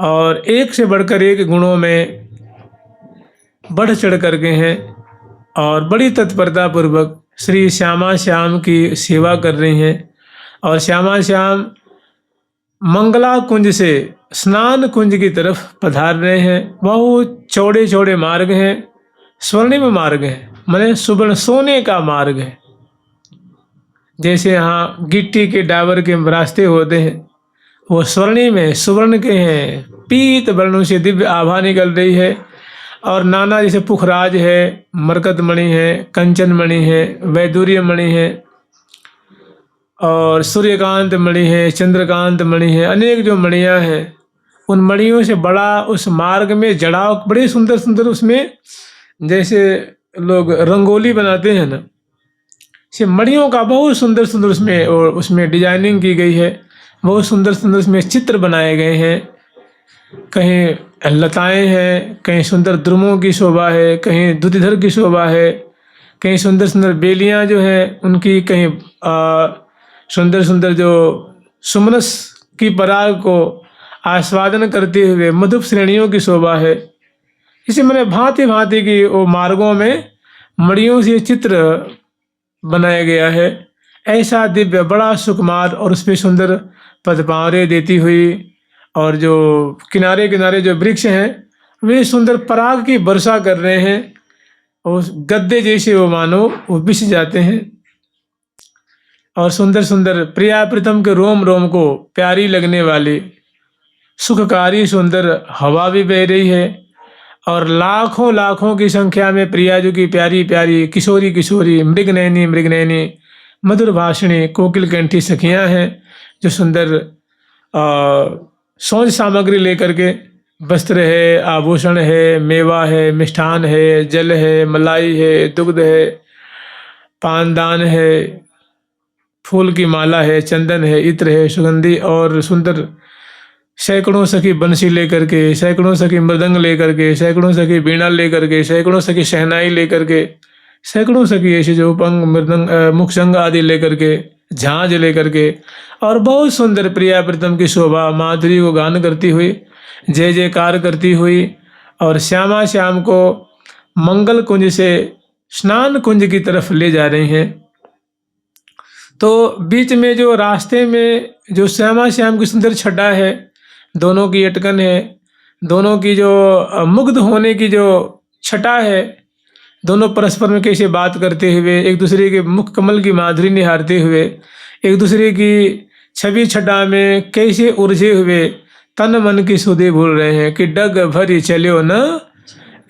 और एक से बढ़कर एक गुणों में बढ़ चढ़ करके हैं और बड़ी तत्परता पूर्वक श्री श्यामा श्याम की सेवा कर रही हैं। और श्यामा श्याम मंगला कुंज से स्नान कुंज की तरफ पधार रहे हैं। बहुत चौड़े चौड़े मार्ग हैं, स्वर्णिम मार्ग है, माने सुवर्ण सोने का मार्ग है। जैसे यहाँ गिट्टी के डाबर के रास्ते होते हैं, वो स्वर्णिम है, सुवर्ण के हैं, पीत वर्णों से दिव्य आभा निकल रही है। और नाना जैसे पुखराज है, मरकत मणि है, कंचन मणि है, वैदूर्य मणि है और सूर्यकांत मणि है, चंद्रकांत मणि है, अनेक जो मणियाँ हैं उन मणियों से बड़ा उस मार्ग में जड़ाव, बड़े सुंदर सुंदर उसमें जैसे लोग रंगोली बनाते हैं ना, से मणियों का बहुत सुंदर सुंदर उसमें और उसमें डिजाइनिंग की गई है। बहुत सुंदर सुंदर उसमें चित्र बनाए गए हैं। कहीं लताएं हैं, कहीं सुंदर द्रुमों की शोभा है, कहीं दुधिधर की शोभा है, कहीं सुंदर सुंदर बेलियां जो हैं उनकी, कहीं सुंदर सुंदर जो सुमनस की पराग को आस्वादन करते हुए मधुप श्रेणियों की शोभा है। इसी मैंने भांति भांति की वो मार्गों में मणियों से चित्र बनाया गया है। ऐसा दिव्य बड़ा सुकुमार और उसमें सुंदर पदपावरे देती हुई, और जो किनारे किनारे जो वृक्ष हैं वे सुंदर पराग की वर्षा कर रहे हैं। उस गद्दे जैसे वो मानो वो बिछ जाते हैं। और सुंदर सुंदर प्रिया प्रीतम के रोम रोम को प्यारी लगने वाली सुखकारी सुंदर हवा भी बह रही है। और लाखों लाखों की संख्या में प्रिया जो की प्यारी प्यारी किशोरी किशोरी मृगनयनी मृगनयनी मधुर भाषिणी कोकिल कंठी सखियाँ हैं, जो सुंदर सौंज सामग्री लेकर के, वस्त्र है, आभूषण है, मेवा है, मिष्ठान है, जल है, मलाई है, दुग्ध है, पानदान है, फूल की माला है, चंदन है, इत्र है, सुगंधी और सुंदर सैकड़ों सखी बंसी लेकर के, सैकड़ों सखी मृदंग लेकर के, सैकड़ों सखी बीणा लेकर के, सैकड़ों सखी शहनाई लेकर के, सैकड़ों सखी ऐसे जो उपंग मृदंग मुखशंग आदि लेकर के, झांझ लेकर के, और बहुत सुंदर प्रिया प्रीतम की शोभा माधुरी को गान करती हुई, जय जयकार करती हुई, और श्यामा श्याम को मंगल कुंज से स्नान कुंज की तरफ ले जा रही हैं। तो बीच में जो रास्ते में जो श्यामा श्याम की सुंदर छटा है, दोनों की अटकन है, दोनों की जो मुग्ध होने की जो छटा है, दोनों परस्पर में कैसे बात करते हुए, एक दूसरे के मुख कमल की माधुरी निहारते हुए, एक दूसरे की छवि छटा में कैसे उलझे हुए तन मन की सुधि भूल रहे हैं कि डग भरी चलो न,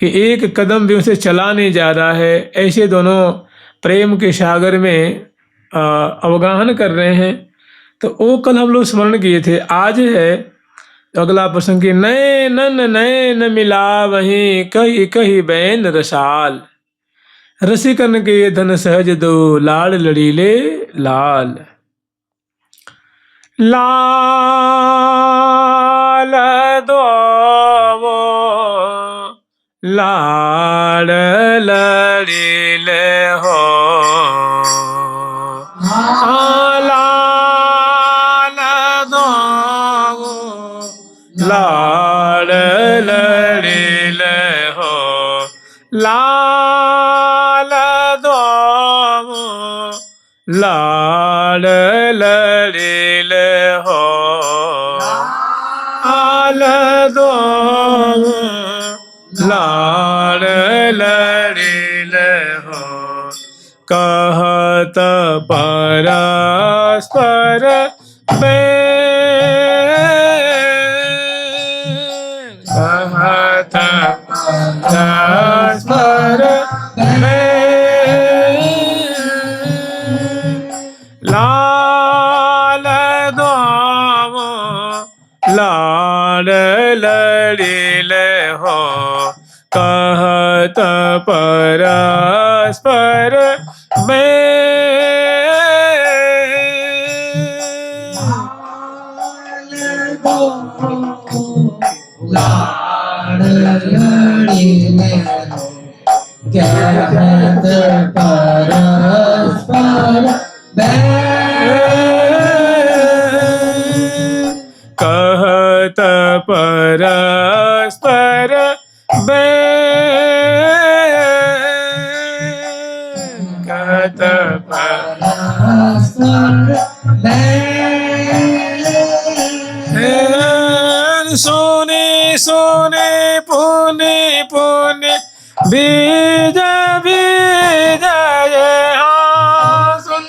कि एक कदम भी उसे चला नहीं जा रहा है। ऐसे दोनों प्रेम के सागर में अवगाहन कर रहे हैं। तो वो कल हम लोग स्मरण किए थे। आज है अगला प्रसंग की, नए नैन मिला वहीं कही कही बैन रसाल, रसिकन के धन सहज दो लाड़ लड़ीले लाल। लाल दो लाड़ लड़ीले हो, लाल दो लाड़ लड़ीले हो, लाल दो लाड़ लड़ीले हो, लाल दो लाड़ लड़ीले हो। कहत परस्पर कहत परस्पर लाल दो लाड़ लड़ीले हो, कहत परस्पर लाड़ लड़ीले कहत परस्पर कहत पर सोने सोने पुने पुने बीज बीज ये हाँ सुन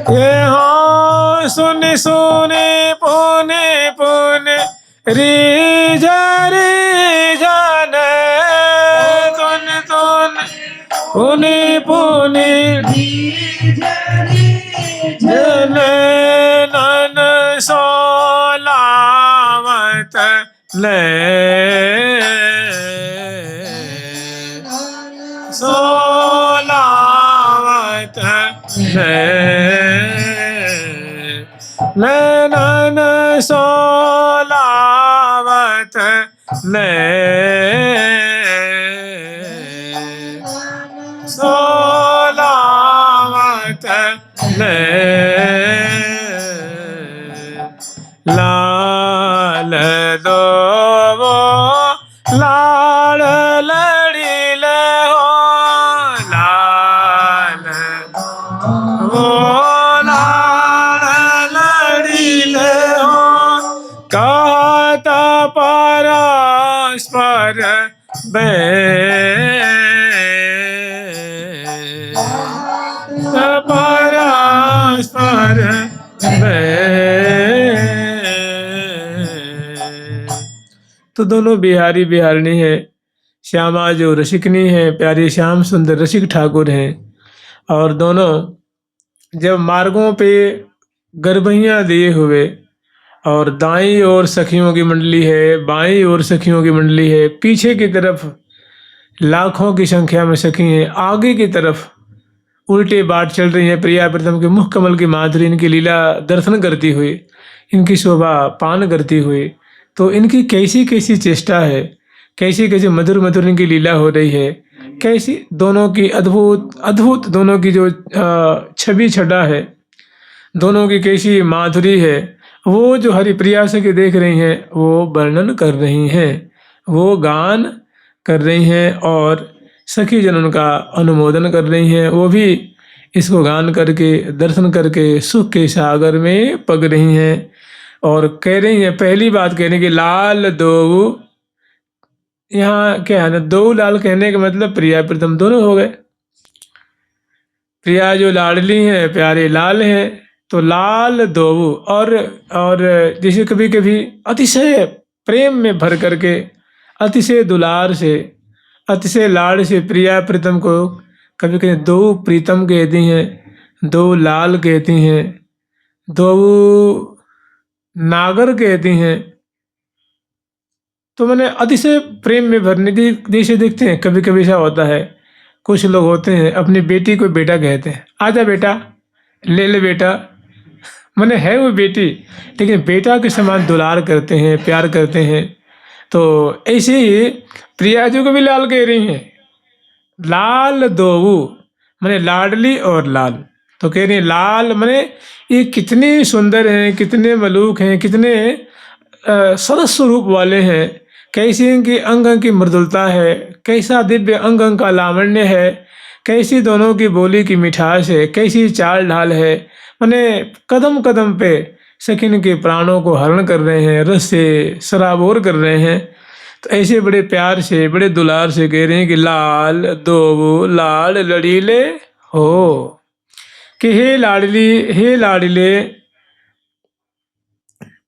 ये हाँ सुने सोने पुने पुने री जाने तुन तुन पुने पुने जन नन सोलावत ले सोलावत ले नन सोलावत ले सोलावत ले लाल दो वो लाल लड़ी ले हो लाल वो लाल लड़ी ले हो कहता परस्पर बे परस्पर बे तो दोनों बिहारी बिहारिणी है। श्यामा जो रसिकनी है, प्यारे श्याम सुंदर रसिक ठाकुर हैं। और दोनों जब मार्गों पे गरबैयाँ दिए हुए और दाईं ओर सखियों की मंडली है, बाईं ओर सखियों की मंडली है, पीछे की तरफ लाखों की संख्या में सखी हैं, आगे की तरफ उल्टे बाट चल रही हैं। प्रिया प्रीतम के मुख कमल की माधुरी इनकी लीला दर्शन करती हुई, इनकी शोभा पान करती हुई, तो इनकी कैसी कैसी चेष्टा है, कैसी कैसी मधुर मधुर इनकी लीला हो रही है, कैसी दोनों की अद्भुत अद्भुत दोनों की जो छवि छटा है, दोनों की कैसी माधुरी है, वो जो हरिप्रिया से के देख रही हैं, वो वर्णन कर रही हैं, वो गान कर रही हैं और सखी जन उनका अनुमोदन कर रही हैं। वो भी इसको गान करके दर्शन करके सुख के सागर में पग रही हैं और कह रही हैं, पहली बात कहने की लाल दो, यहाँ क्या है ना, दो लाल कहने का मतलब प्रिया प्रीतम दोनों हो गए। प्रिया जो लाडली हैं, प्यारे लाल हैं, तो लाल दो। और जैसे कभी कभी अतिशय प्रेम में भर करके, अतिशय दुलार से, अतिशय लाड़ से प्रिया प्रीतम को कभी कभी दो प्रीतम कहती हैं, दो लाल कहती हैं, दो नागर कहती हैं। तो मैंने अतिशय प्रेम में भरने की जैसे देखते हैं, कभी कभी ऐसा होता है, कुछ लोग होते हैं अपनी बेटी को बेटा कहते हैं, आजा बेटा, ले ले बेटा, मैंने है वो बेटी, लेकिन बेटा के समान दुलार करते हैं, प्यार करते हैं। तो ऐसे ही प्रिया जी को भी लाल कह रही हैं, लाल दो, मैंने लाडली और लाल। तो कह रही है लाल, मैंने ये कितने सुंदर हैं, कितने मलूक हैं, कितने सरस स्वरूप वाले हैं, कैसी इनकी अंग की मृदुलता है, कैसा दिव्य अंग का लावण्य है, कैसी दोनों की बोली की मिठास है, कैसी चाल ढाल है। मैंने कदम कदम पे सखिन के प्राणों को हरण कर रहे हैं, रस से सराबोर कर रहे हैं। तो ऐसे बड़े प्यार से, बड़े दुलार से कह रहे हैं कि लाल दो लाल लड़ीले हो, कि हे लाडली, हे लाडले।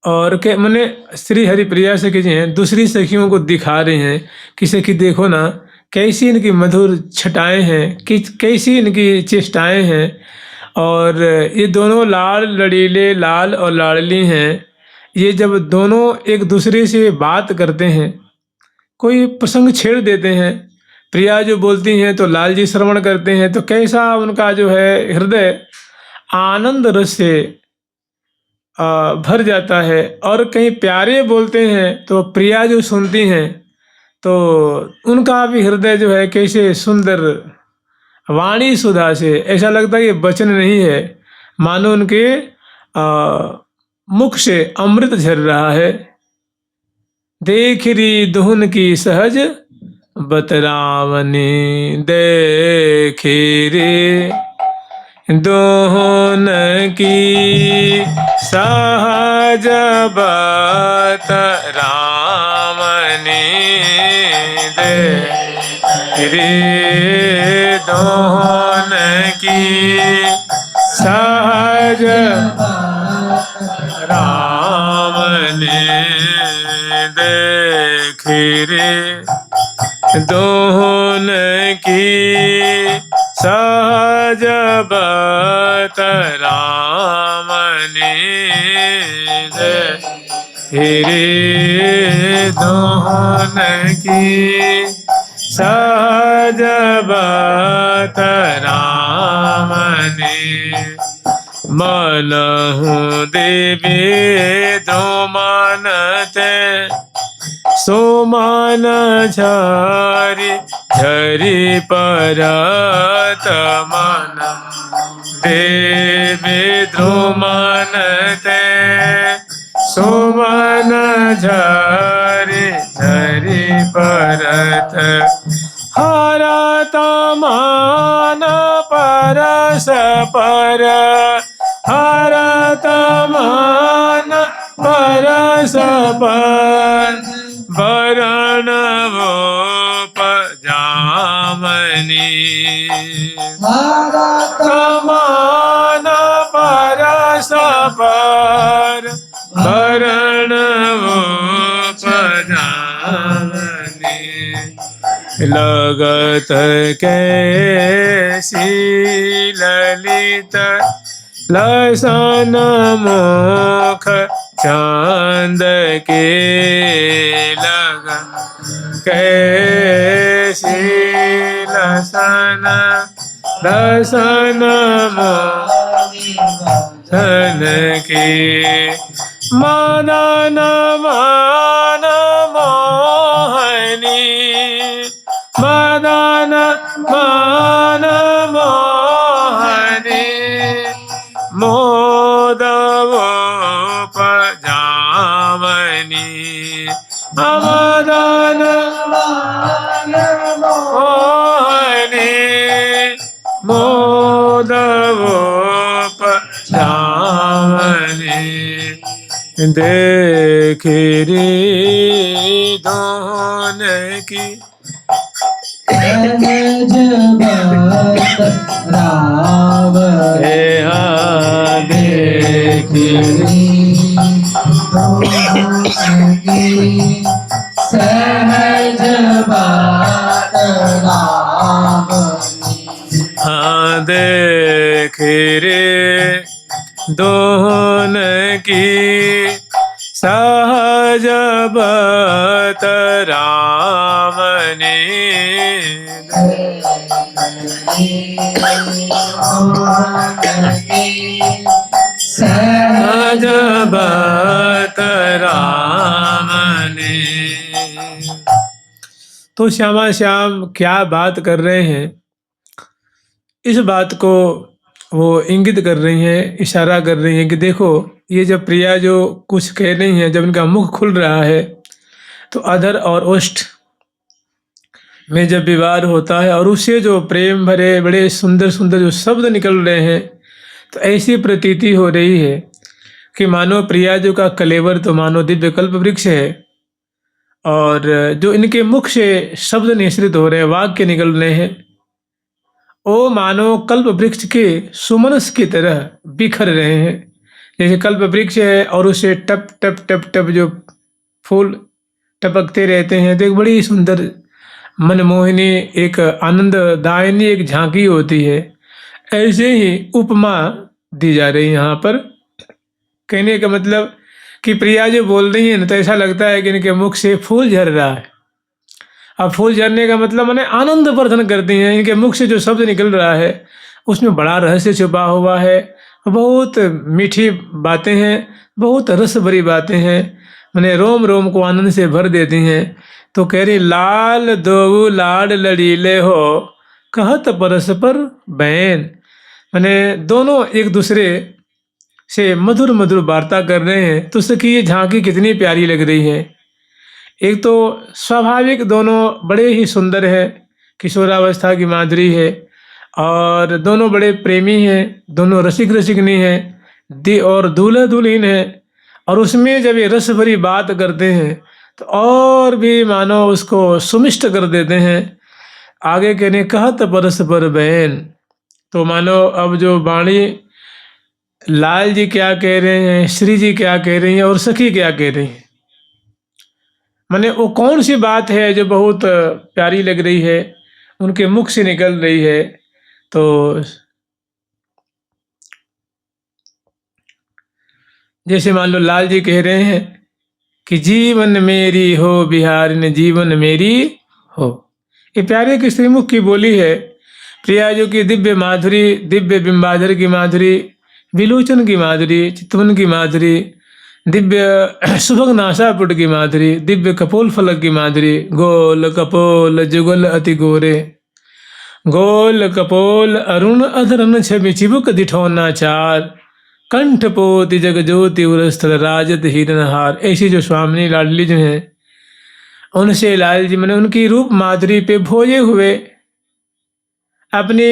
और के मैंने श्री हरिप्रिया सखी जी हैं, दूसरी सखियों को दिखा रहे हैं कि सखी देखो ना, कैसी इनकी मधुर छटाएं हैं, कि कैसी इनकी चेष्टाएं हैं। और ये दोनों लाल लड़ीले, लाल और लाडली हैं। ये जब दोनों एक दूसरे से बात करते हैं, कोई प्रसंग छेड़ देते हैं, प्रिया जो बोलती हैं तो लाल जी श्रवण करते हैं, तो कैसा उनका जो है हृदय आनंद रस से भर जाता है। और कहीं प्यारे बोलते हैं तो प्रिया जो सुनती हैं तो उनका भी हृदय जो है कैसे सुंदर वाणी सुधा से, ऐसा लगता है कि वचन नहीं है, मानो उनके मुख से अमृत झर रहा है। देख री दुहन की सहज बतरावनी देखी रे दोहन की सहज बतरावनी देखी रे दोहन की सहज रामने देखी रे दोहन की सहज बतरामने देखी रे दोहन की सहज बतरामने मनहु देवी जो मानते सोमान झरी झरी परत मन देवी ध्रुमानते सोमान झरी झरी परत हरत मान परस पर हरत मान परस पर वरण वो पजामनी भारत मान परस पर वरण वो पजामनी लगत कैसी ललित लसन मुख चांद के लग कैसी लसन लसन मुख के मदन मान मोहनी मदन मान मोहनी मोदवो पजामनी मदन मान मोहनी मोदवो पजामनी देखी रे दोहन की सहज बतराव देखी सहज बतराव हाँ देखी रे दोहन की सहज बतरावनी सहज बतरावनी। तो श्यामा श्याम क्या बात कर रहे हैं, इस बात को वो इंगित कर रही हैं, इशारा कर रही हैं कि देखो ये जब प्रिया जो कुछ कह रही हैं, जब इनका मुख खुल रहा है तो अधर और ओष्ठ में जब विवाद होता है और उससे जो प्रेम भरे बड़े सुंदर सुंदर जो शब्द निकल रहे हैं, तो ऐसी प्रतीति हो रही है कि मानो प्रिया जो का कलेवर तो मानो दिव्य कल्प वृक्ष है, और जो इनके मुख से शब्द निश्रित हो रहे हैं, वाक्य निकल रहे हैं, ओ मानो कल्प वृक्ष के सुमनस की तरह बिखर रहे हैं। जैसे कल्प वृक्ष है और उसे टप टप टप टप जो फूल टपकते रहते हैं, तो एक बड़ी सुंदर मनमोहिनी एक आनंददायिनी एक झांकी होती है। ऐसे ही उपमा दी जा रही है यहाँ पर। कहने का मतलब कि प्रिया जो बोल रही है ना, तो ऐसा लगता है कि इनके मुख से फूल झर रहा है। अब फूल झरने का मतलब मैंने आनंद वर्धन करती हैं। इनके मुख से जो शब्द निकल रहा है उसमें बड़ा रहस्य छुपा हुआ है, बहुत मीठी बातें हैं, बहुत रस भरी बातें हैं, मैंने रोम रोम को आनंद से भर देती हैं। तो कह रही लाल दो लाड लड़ीले हो कहत परस्पर बैन, मैंने दोनों एक दूसरे से मधुर मधुर वार्ता कर रहे हैं। तो उसकी ये झांकी कितनी प्यारी लग रही है। एक तो स्वाभाविक दोनों बड़े ही सुंदर है, किशोरावस्था की माधुरी है, और दोनों बड़े प्रेमी हैं, दोनों रसिक रसिकनी हैं, और दूल्हा दुल्हन है। और उसमें जब ये रस भरी बात करते हैं तो और भी मानो उसको सुमिष्ट कर देते हैं। आगे कहने कहत परस पर बहन, तो मानो अब जो वाणी लाल जी क्या कह रहे हैं, श्री जी क्या कह रही हैं और सखी क्या कह रही हैं, माने वो कौन सी बात है जो बहुत प्यारी लग रही है, उनके मुख से निकल रही है। तो जैसे मान लो लाल जी कह रहे हैं कि जीवन मेरी हो बिहारिन जीवन मेरी हो। ये प्यारे के श्रीमुख की बोली है। प्रियाजू की दिव्य माधुरी, दिव्य बिंबाधर की माधुरी, विलोचन की माधुरी, चितवन की माधुरी, दिव्य सुभग नासापुट की माधुरी, दिव्य कपोल फलक की माधुरी, गोल कपोल जुगल अति गोरे, गोल कपोल अरुण अधरन छवि चिबुक दिठौना चार, कंठ पोति जग ज्योति उरस्थल राजत हिरनहार। ऐसी जो स्वामिनी लाडली जो हैं, उनसे लाल जी मैंने उनकी रूप माधुरी पे भोजे हुए अपने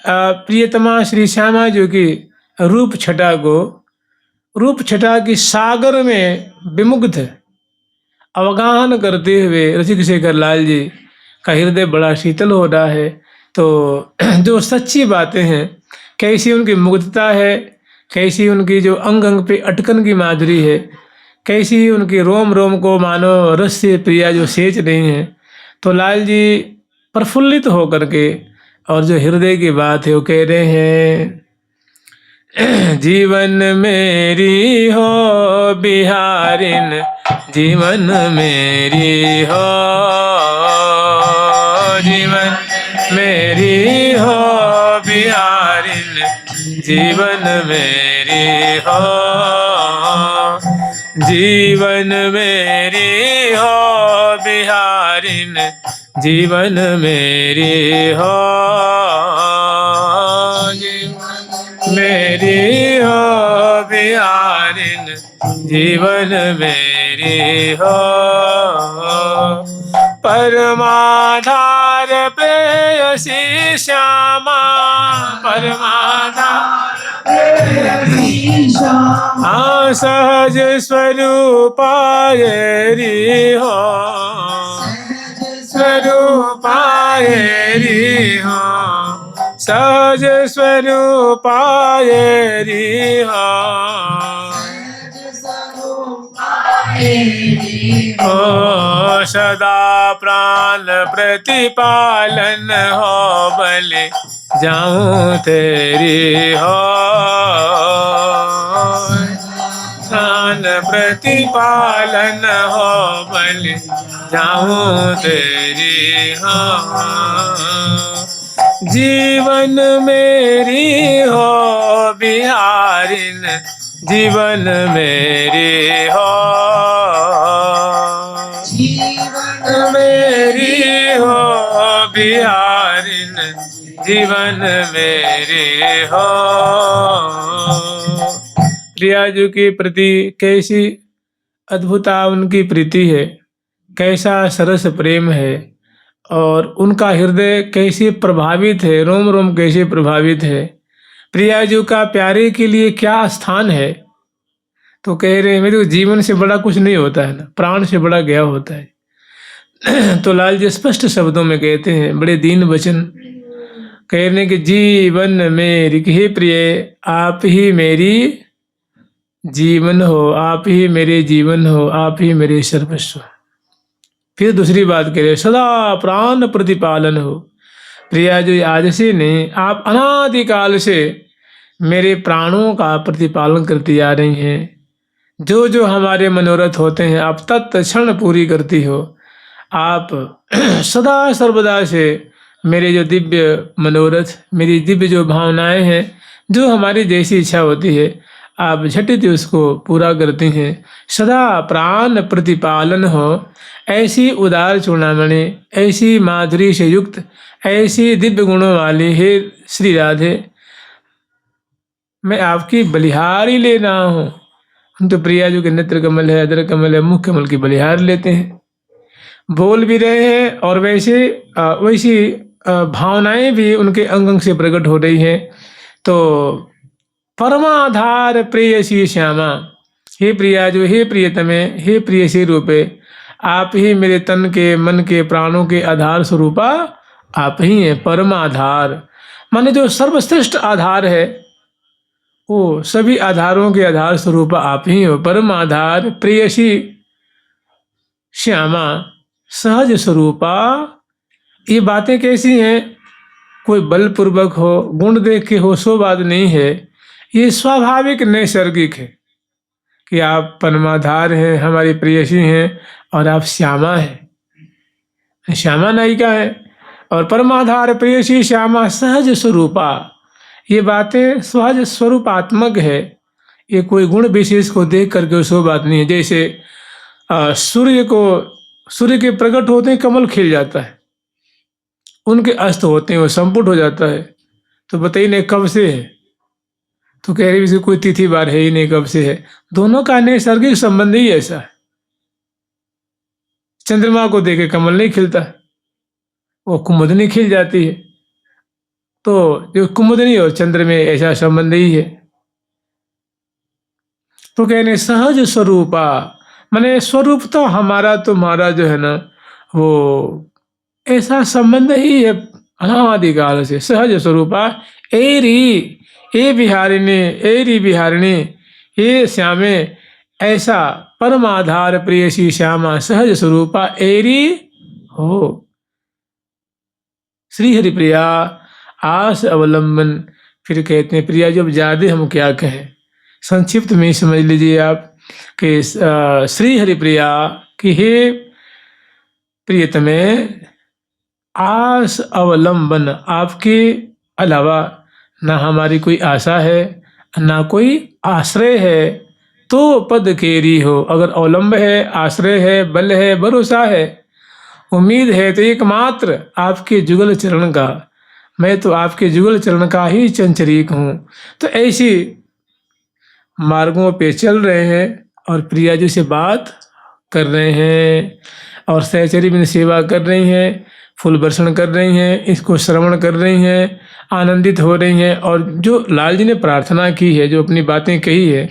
प्रियतमा श्री श्यामा जी की रूप छटा को, रूप छटा की सागर में विमुग्ध अवगाहन करते हुए रसिक शेखर लाल जी का हृदय बड़ा शीतल हो रहा है। तो जो सच्ची बातें हैं, कैसी उनकी मुग्धता है, कैसी उनकी जो अंग अंग पे अटकन की माधुरी है, कैसी उनकी रोम रोम को मानो रस से प्रिया जो सेच रही हैं। तो लाल जी प्रफुल्लित हो करके और जो हृदय की बात है वो कह रहे हैं, जीवन मेरी हो बिहारिन जीवन मेरी हो, जीवन मेरी हो बिहारिन जीवन मेरी हो, जीवन मेरी हो बिहारिन जीवन मेरी हो, मेरी हो बिहारिन जीवन मेरी हो, परमाधार प्रेयसी श्यामा, परमाधार सहज स्वरूपाय री हो, स्वरूपाय री हो, सहज स्वरूपाय री हो, ओ सदा प्राण प्रतिपालन हो बले जाऊं तेरी हो, प्राण प्रतिपालन हो बले जाऊं तेरी हो, जीवन मेरी हो बिहारिन जीवन मेरी हो, जीवन मेरी हो बिहारिन जीवन मेरी हो। प्रिया जी के प्रति कैसी अद्भुता उनकी प्रीति है, कैसा सरस प्रेम है, और उनका हृदय कैसे प्रभावित है, रोम रोम कैसे प्रभावित है। प्रिया जी का प्यारे के लिए क्या स्थान है। तो कह रहे हैं मेरे जीवन से बड़ा कुछ नहीं होता है ना, प्राण से बड़ा गया होता है। तो लाल जी स्पष्ट शब्दों में कहते हैं, बड़े दीन वचन कह रहे कि जीवन मेरी, हे प्रिय आप ही मेरी जीवन हो, आप ही मेरे जीवन हो, आप ही मेरे सर्वस्व। फिर दूसरी बात कह रहे सदा प्राण प्रतिपालन हो। प्रिया जो आज से नहीं, आप अनादिकाल से मेरे प्राणों का प्रतिपालन करती आ रही हैं। जो जो हमारे मनोरथ होते हैं आप तत्क्षण पूरी करती हो। आप सदा सर्वदा से मेरे जो दिव्य मनोरथ, मेरी दिव्य जो भावनाएं हैं, जो हमारी जैसी इच्छा होती है आप झटित उसको पूरा करती हैं। सदा प्राण प्रतिपालन हो। ऐसी उदार चूड़ामणि, ऐसी माधुरी से युक्त, ऐसी दिव्य गुणों वाली हे श्री राधे, मैं आपकी बलिहारी ले रहा हूँ। हम तो प्रिया जी के नेत्र कमल है, अदर कमल है, मुख कमल की बलिहार लेते हैं। बोल भी रहे हैं और वैसी भावनाएं भी उनके अंग अंग से प्रकट हो रही हैं। तो परमाधार प्रेयसी श्यामा, हे प्रिया जो, हे प्रियतमे, हे प्रियसी रूपे, आप ही मेरे तन के, मन के, प्राणों के आधार स्वरूपा आप ही हैं। परमाधार माने जो सर्वश्रेष्ठ आधार है, वो सभी आधारों के आधार स्वरूप आप ही हो। परम आधार प्रेयसी श्यामा सहज स्वरूपा। ये बातें कैसी हैं? कोई बलपूर्वक हो, गुण देख के हो, सो बात नहीं है। ये स्वाभाविक नैसर्गिक है कि आप परमाधार हैं, हमारी प्रेयसी हैं और आप श्यामा हैं, श्यामा नायिका है। और परमाधार प्रेयसी श्यामा सहज स्वरूपा, ये बातें सहज स्वरूपात्मक है। ये कोई गुण विशेष को देख करके सो बात नहीं है। जैसे सूर्य के प्रकट होते हैं कमल खिल जाता है, उनके अस्त होते हैं वो संपुट हो जाता है। तो बताइए नहीं कब से है? तो कह रही कोई तिथि बार है ही नहीं, कब से है? दोनों का नैसर्गिक संबंध ही ऐसा है। चंद्रमा को देखे कमल नहीं खिलता, वो कुमुदनी खिल जाती है। तो जो कुमुदनी और चंद्र में ऐसा संबंध ही है। तो कहने सहज स्वरूपा, माने स्वरूप तो हमारा तुम्हारा जो है ना, वो ऐसा संबंध ही है अनादिकाल से। सहज स्वरूपा एरी ए बिहारिणी, एरी बिहारिणी, ये श्यामे, ऐसा परमाधार प्रेयसी श्यामा सहज स्वरूपा एरी हो। श्री हरि प्रिया आस अवलंबन। फिर कहते हैं प्रिया जब ज्यादा हम क्या कहें, संक्षिप्त में समझ लीजिए आप कि श्री हरि प्रिया कि हे प्रियतमे, आस अवलंबन, आपके अलावा ना हमारी कोई आशा है ना कोई आश्रय है। तो पद केरी हो, अगर अवलंब है, आश्रय है, बल है, भरोसा है, उम्मीद है, तो एकमात्र आपके जुगल चरण का। मैं तो आपके जुगल चरण का ही चंचरीक हूँ। तो ऐसी मार्गों पे चल रहे हैं और प्रिया जी से बात कर रहे हैं और सहचरी में सेवा कर रही हैं, फूल वर्षण कर रही हैं, इसको श्रवण कर रही हैं, आनंदित हो रही हैं। और जो लाल जी ने प्रार्थना की है, जो अपनी बातें कही है,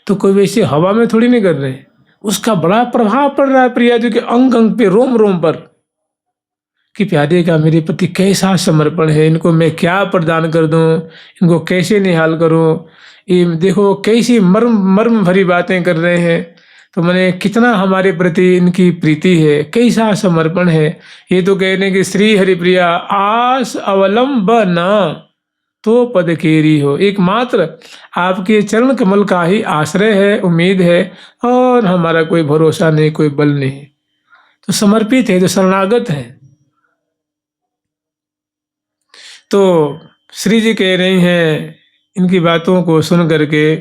तो कोई वैसे हवा में थोड़ी नहीं कर रहे हैं, उसका बड़ा प्रभाव पड़ रहा है प्रिया जी के अंग अंग पे, रोम रोम पर, कि प्यारे का मेरे प्रति कैसा समर्पण है, इनको मैं क्या प्रदान कर दूं, इनको कैसे निहाल करूं। ये देखो कैसी मर्म भरी बातें कर रहे हैं। तो मैंने कितना हमारे प्रति इनकी प्रीति है, कैसा समर्पण है। ये तो कह रहे हैं कि श्री हरिप्रिया आस अवलंबन तो पद केरी हो, एकमात्र आपके चरण कमल का ही आश्रय है, उम्मीद है, और हमारा कोई भरोसा नहीं, कोई बल नहीं। तो समर्पित है, तो शरणागत है। तो श्री जी कह रही हैं इनकी बातों को सुन करके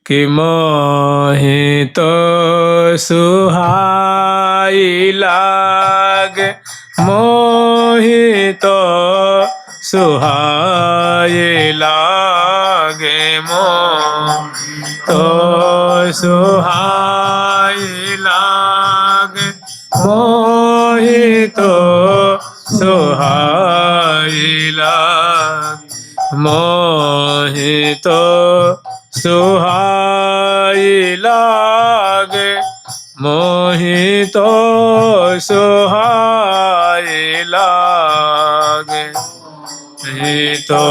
कि मोहि तो सुहाई लाग, मोहि तो सुहाई लागे, मोहि तो सुहाई लागे, मोहि तो सुहाई लागे, मोहि तो सुहाई लागे, मोहि तो सुहाई लागे, मोहि तो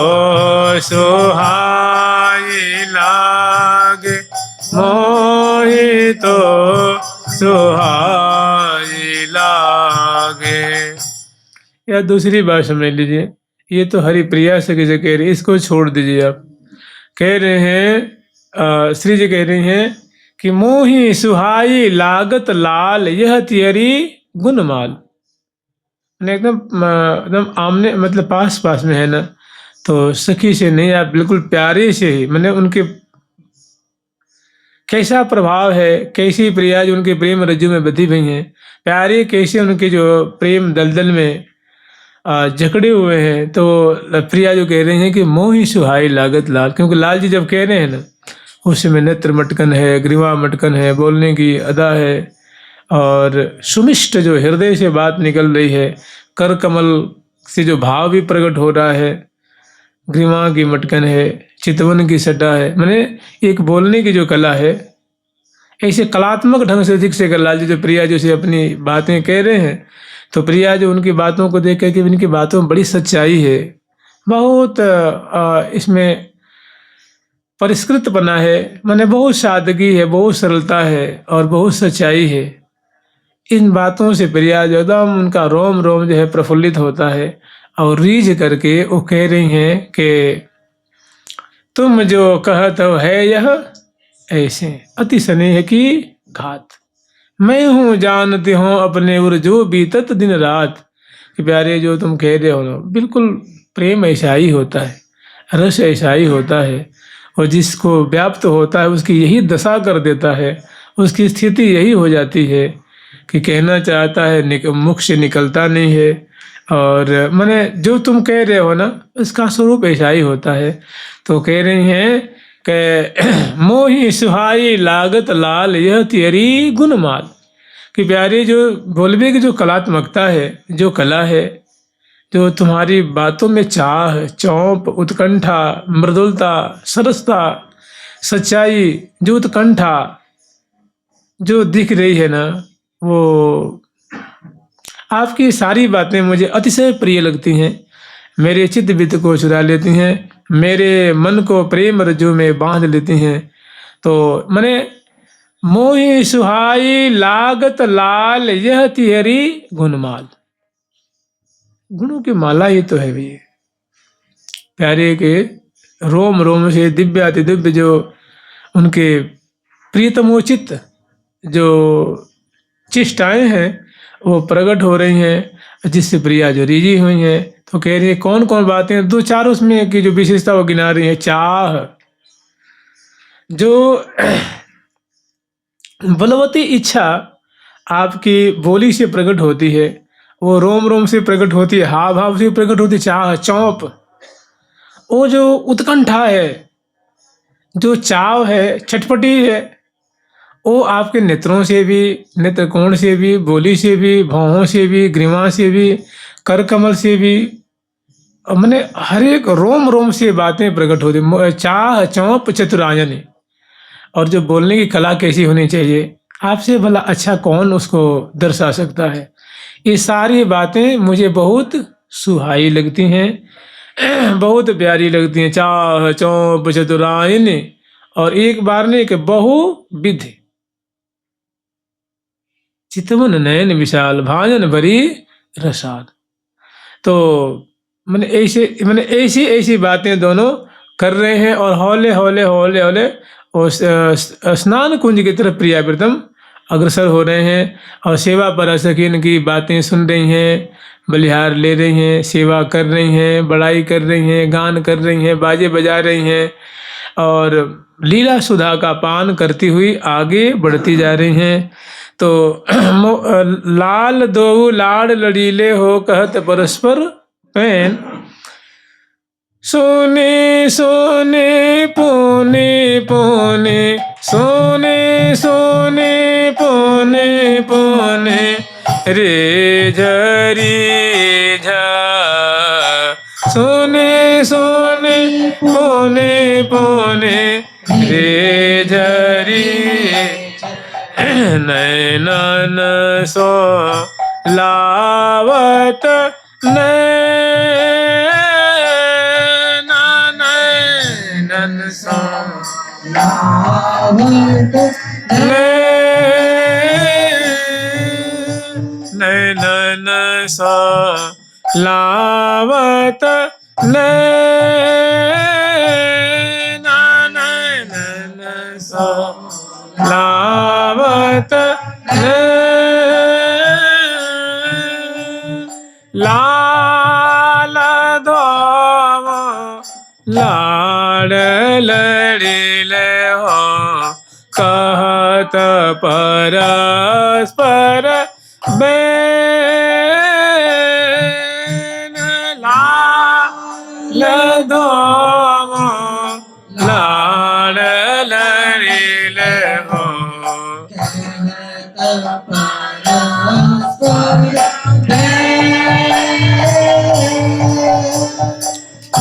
सुहाई लागे, मोहि तो सुहाई लागे। या दूसरी बात समझ लीजिए, ये तो हरिप्रिया से किसे कह रही है, इसको छोड़ दीजिए आप। कह रहे हैं श्री जी कह रही हैं कि मोहि सुहाई लागत लाल, यह तियरी गुणमाल। एकदम आमने, मतलब पास पास में है ना, तो सखी से नहीं, आप बिल्कुल प्यारे से ही, मैंने उनके कैसा प्रभाव है, कैसी प्रिया जो उनके प्रेम रज्जु में बंधी हुई हैं, प्यारे कैसे उनके जो प्रेम दलदल में जकड़े हुए हैं। तो प्रिया जो कह रही हैं कि मोहि सुहाई लागत लाल, क्योंकि लाल जी जब कह रहे हैं ना, उस समय नेत्र मटकन है, ग्रीवा मटकन है, बोलने की अदा है, और सुमिष्ट जो हृदय से बात निकल रही है, कर कमल से जो भाव भी प्रकट हो रहा है, ग्रीवा की मटकन है, चितवन की सटा है, मैंने एक बोलने की जो कला है, ऐसे कलात्मक ढंग से दिख से लाल जी जो प्रिया जो से अपनी बातें कह रहे हैं, तो प्रिया जो उनकी बातों को देख के इनकी बातों में बड़ी सच्चाई है, बहुत इसमें परिष्कृत बना है, माने बहुत सादगी है, बहुत सरलता है और बहुत सच्चाई है। इन बातों से प्रिया जो एकदम उनका रोम रोम जो है प्रफुल्लित होता है और रीझ करके वो कह रही हैं कि तुम जो कहत हो है यह ऐसे अति स्नेह की घात, मैं हूँ जानती हूँ अपने उर जो बीतत दिन रात। कि प्यारे जो तुम कह रहे हो ना, बिल्कुल प्रेम ऐसा ही होता है, रस ऐसा ही होता है, और जिसको व्याप्त होता है उसकी यही दशा कर देता है, उसकी स्थिति यही हो जाती है कि कहना चाहता है मुख से निकलता नहीं है। और माने जो तुम कह रहे हो ना, उसका स्वरूप ऐसा ही होता है। तो कह रही हैं कि मोही सुहाई लागत लाल यह तेरी गुणमाल। कि प्यारे जो बोलबे की जो कलात्मकता है, जो कला है, जो तुम्हारी बातों में चाह, चौंप, उत्कंठा, मृदुलता, सरसता, सच्चाई, जो उत्कंठा जो दिख रही है ना, वो आपकी सारी बातें मुझे अतिशय प्रिय लगती हैं, मेरे चित्त वित्त को चुरा लेती हैं, मेरे मन को प्रेम रज्जु में बांध लेती हैं। तो मने मोही सुहाई लागत लाल यह तिहरी गुणमाल। गुणों की माला ही तो है भैया, प्यारे के रोम रोम से दिव्य अति दिव्य जो उनके प्रियतमोचित जो चेष्टाएं हैं वो प्रकट हो रही हैं, जिससे प्रिया जो रिझी हुई हैं। तो कह रही है कौन कौन बातें, दो चार उसमें की जो विशेषता वो गिना रही है। चाह, जो बलवती इच्छा आपकी बोली से प्रकट होती है, वो रोम रोम से प्रकट होती है, हाव भाव से प्रकट होती है। चाह, चौंप, वो जो उत्कंठा है, जो चाव है, छटपटी है, वो आपके नेत्रों से भी, नेत्र कोण से भी, बोली से भी, भौहों से भी, ग्रीवा से भी, कर कमल से भी, मैंने हर एक रोम रोम से बातें प्रकट होती। चाह, चौंप, चतुरायन। और जो बोलने की कला कैसी होनी चाहिए, आपसे भला अच्छा कौन उसको दर्शा सकता है। ये सारी बातें मुझे बहुत सुहाई लगती हैं, बहुत प्यारी लगती हैं। चाह, चौंप, चतुरायन, और एक बार ने कि बहुविध, चितवन नयन विशाल भाजन भरी रसाल। तो मैंने ऐसी ऐसी बातें दोनों कर रहे हैं, और हौले हौले हौले हौले और स्नान कुंज की तरफ प्रिया प्रीतम अग्रसर हो रहे हैं, और सेवा पर सकीन की बातें सुन रही हैं, बलिहार ले रही हैं, सेवा कर रही हैं, बड़ाई कर रही हैं, गान कर रही हैं, बाजे बजा रही हैं, और लीला सुधा का पान करती हुई आगे बढ़ती जा रही हैं। तो लाल दो लाड़ लड़ीले हो कहत परस्पर पैन, सोने सोने पोने पोने, सोने सोने पोने पोने, रे झरी झा, सोने सोने पोने पोने, रे झरी नैनन सो लावत नैनन सो लावत नैनन सो लावत नैनन सो लावत लाल धोव लाड़ लड़ीले हो कहत परस्पर बैन, लाल धोव लाड़ लड़ीले हो कहत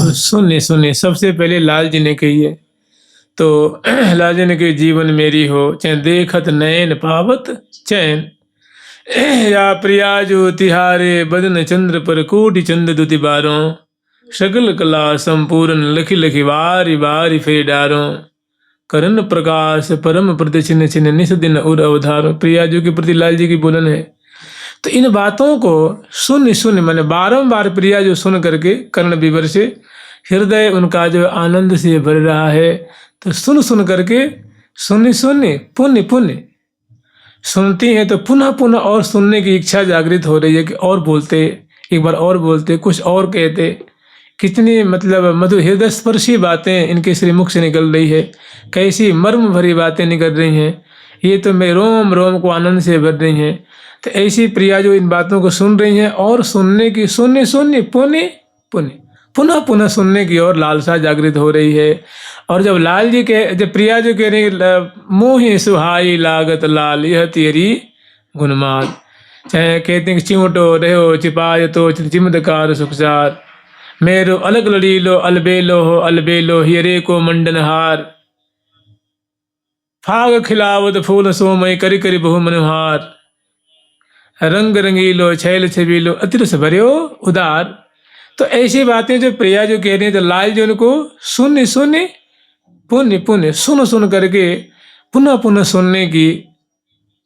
अब सुनिए सुनिए, सबसे पहले लाल जी ने कही है। तो लाल जी ने कही, जीवन मेरी हो चाहे देखत नयन पावत चैन, या प्रिया जो तिहारे बदन चंद्र पर कोटि चंद दुति बारों, सकल कला संपूर्ण लखी लखी वारी वारी फेर डारों, करण प्रकाश परम प्रति छिन्न छिन्न निस दिन उर अवधारो। प्रिया जी के प्रति लाल जी की बोलन है। तो इन बातों को सुन सुन मैंने बारंबार प्रिया जो सुन करके कर्ण विवर से हृदय उनका जो आनंद से भर रहा है। तो सुन सुन करके सुन सुन पुण्य पुण्य सुनती हैं, तो पुनः पुनः और सुनने की इच्छा जागृत हो रही है कि और बोलते, एक बार और बोलते, कुछ और कहते। कितनी मतलब मधुर हृदय स्पर्शी बातें इनके श्रीमुख से निकल रही है, कैसी मर्म भरी बातें निकल रही हैं, ये तो मेरे रोम रोम को आनंद से भर रही हैं। तो ऐसी प्रिया जो इन बातों को सुन रही हैं और सुनने की सुनने सुनने पुण्य पुण्य पुनः पुनः सुनने की और लालसा जागृत हो रही है। और जब लाल जी के जब प्रिया जी कह रही, मोहि सुहाई लागत लाल यह तेरी गुणमाल, चाहे कहते हैं कि चिमटो रहो चिपाय तो चिमदकार सुखसार, मेरो अलग लड़ीलो अलबेलो हो अलबेलो हियरे को मंडनहार, फाग खिलावत फूल सोमय करी करी बहु मनोहार, रंग रंगीलो छैल छबीलो अतिरस भर्यो उदार। तो ऐसी बातें जो प्रिया जो कह रही हैं, तो लाल जी उनको सुन सुन पुण्य पुण्य सुन सुन करके पुनः पुनः सुनने की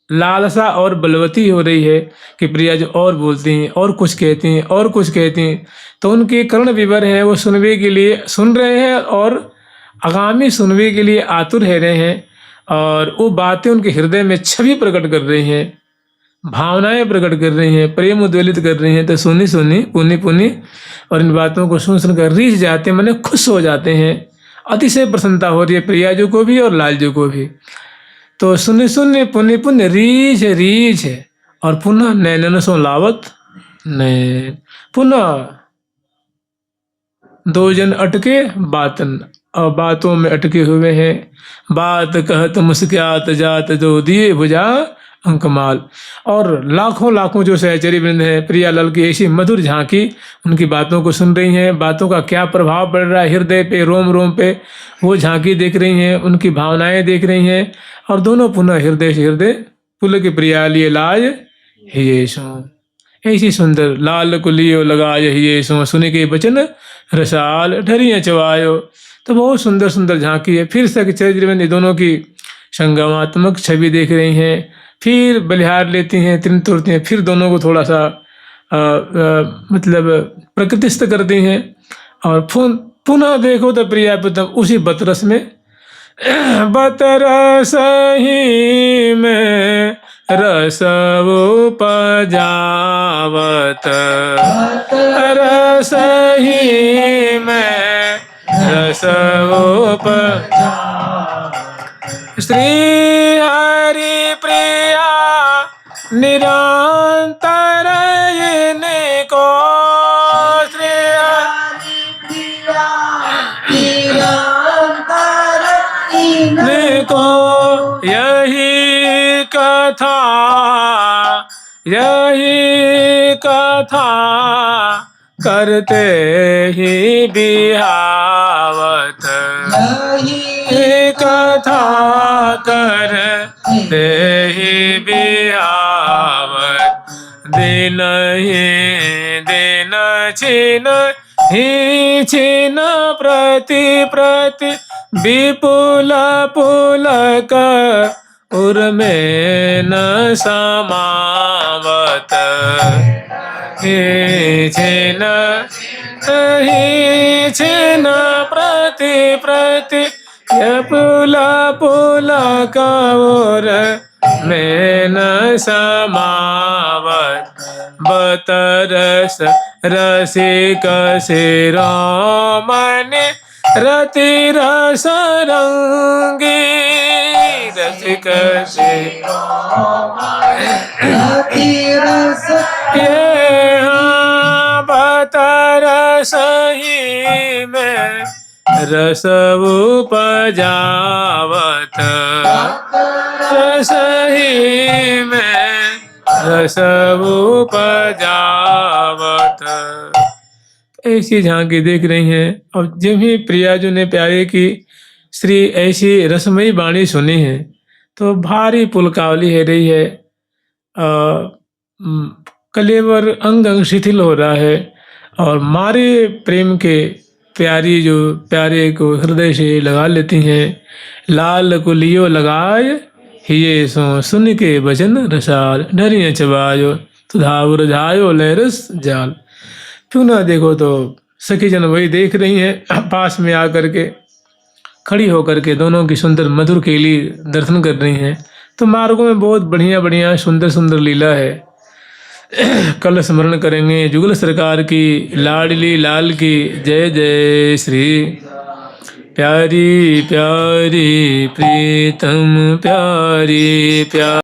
लालसा और बलवती हो रही है कि प्रिया जो और बोलती हैं और कुछ कहती हैं और कुछ कहती हैं। तो उनके कर्ण विवर हैं, वो सुनने के लिए सुन रहे हैं और आगामी सुनने के लिए आतुर है रहे हैं, और वो बातें उनके हृदय में छवि प्रकट कर रही हैं, भावनाएं प्रकट कर रही हैं, प्रेम उद्वेलित कर रही हैं। तो सुनी सुनी पुण्य पुण्य और इन बातों को सुन सुनकर रीझ जाते हैं, माने खुश हो जाते हैं। अतिशय प्रसन्नता हो रही है प्रिया जी को भी और लाल जी को भी। तो सुनि सुनि पुण्य पुण्य रीझ रीझ, और पुनः नैनन सो लावत नैन। पुनः दो जन अटके बातन, और बातों में अटके हुए हैं। बात कहत मुस्क्यात जात दो दिए बुझा अंकमाल। और लाखों लाखों जो सहचरी वृंद है प्रियालाल की ऐसी मधुर झांकी उनकी बातों को सुन रही हैं, बातों का क्या प्रभाव पड़ रहा है हृदय पे रोम रोम पे, वो झांकी देख रही हैं, उनकी भावनाएं देख रही हैं। और दोनों पुनः हृदय से हृदय पुलक प्रियालिय लाज ये सो, ऐसी सुंदर लाल कुलियो लगाय ये सो, सुने के वचन रसाल ढरिया चवायो। तो बहुत सुंदर सुंदर झांकी है। फिर सहचरी वृंद दोनों की संगमात्मक छवि देख रही हैं, फिर बलिहार लेती हैं, तृण तोड़ती हैं, फिर दोनों को थोड़ा सा मतलब प्रकृतिस्थ करती हैं। और पुनः देखो तो प्रिया प्रीतम उसी बतरस में, बतरस ही में रस उपजावत, रस ही में रस उपजावत, श्री हरि प्रिया निरंतर इनको, श्री हरि प्रिया निरंतर इनको, यही कथा करते ही बिहावत, यही कथा करते ही बिहावत, दिन ही दिन छिन ही छिन प्रति प्रति विपुल पुलक उर्मे न समावत, ही छिन प्रति प्रति पुला पुलक में न समावत, बतरस रसिक शिरोमणि रति रस रंगी, रसिक रति रस ये बतरस ही में रस उपजावत, रस ही में रस उपजावत। ऐसी झांकी देख रही हैं। अब जब ही प्रियाजू ने प्यारे की श्री ऐसी रसमयी वाणी सुनी है तो भारी पुलकावली है रही है। कलेवर अंग अंग शिथिल हो रहा है और मारे प्रेम के प्यारी जो प्यारे को हृदय से लगा लेती हैं। लाल को लियो लगाए हिये सो सुन के वचन रसाल डरिय चबायो सुधावर झायो लहरस जाल। पुनः देखो तो सखी जन वही देख रही हैं, पास में आकर के खड़ी होकर के दोनों की सुंदर मधुर केली दर्शन कर रही हैं। तो मार्गों में बहुत बढ़िया बढ़िया सुंदर सुंदर लीला है। कल स्मरण करेंगे जुगल सरकार की लाडली लाल की जय जय श्री। प्यारी प्यारी प्रीतम प्यारी प्यारी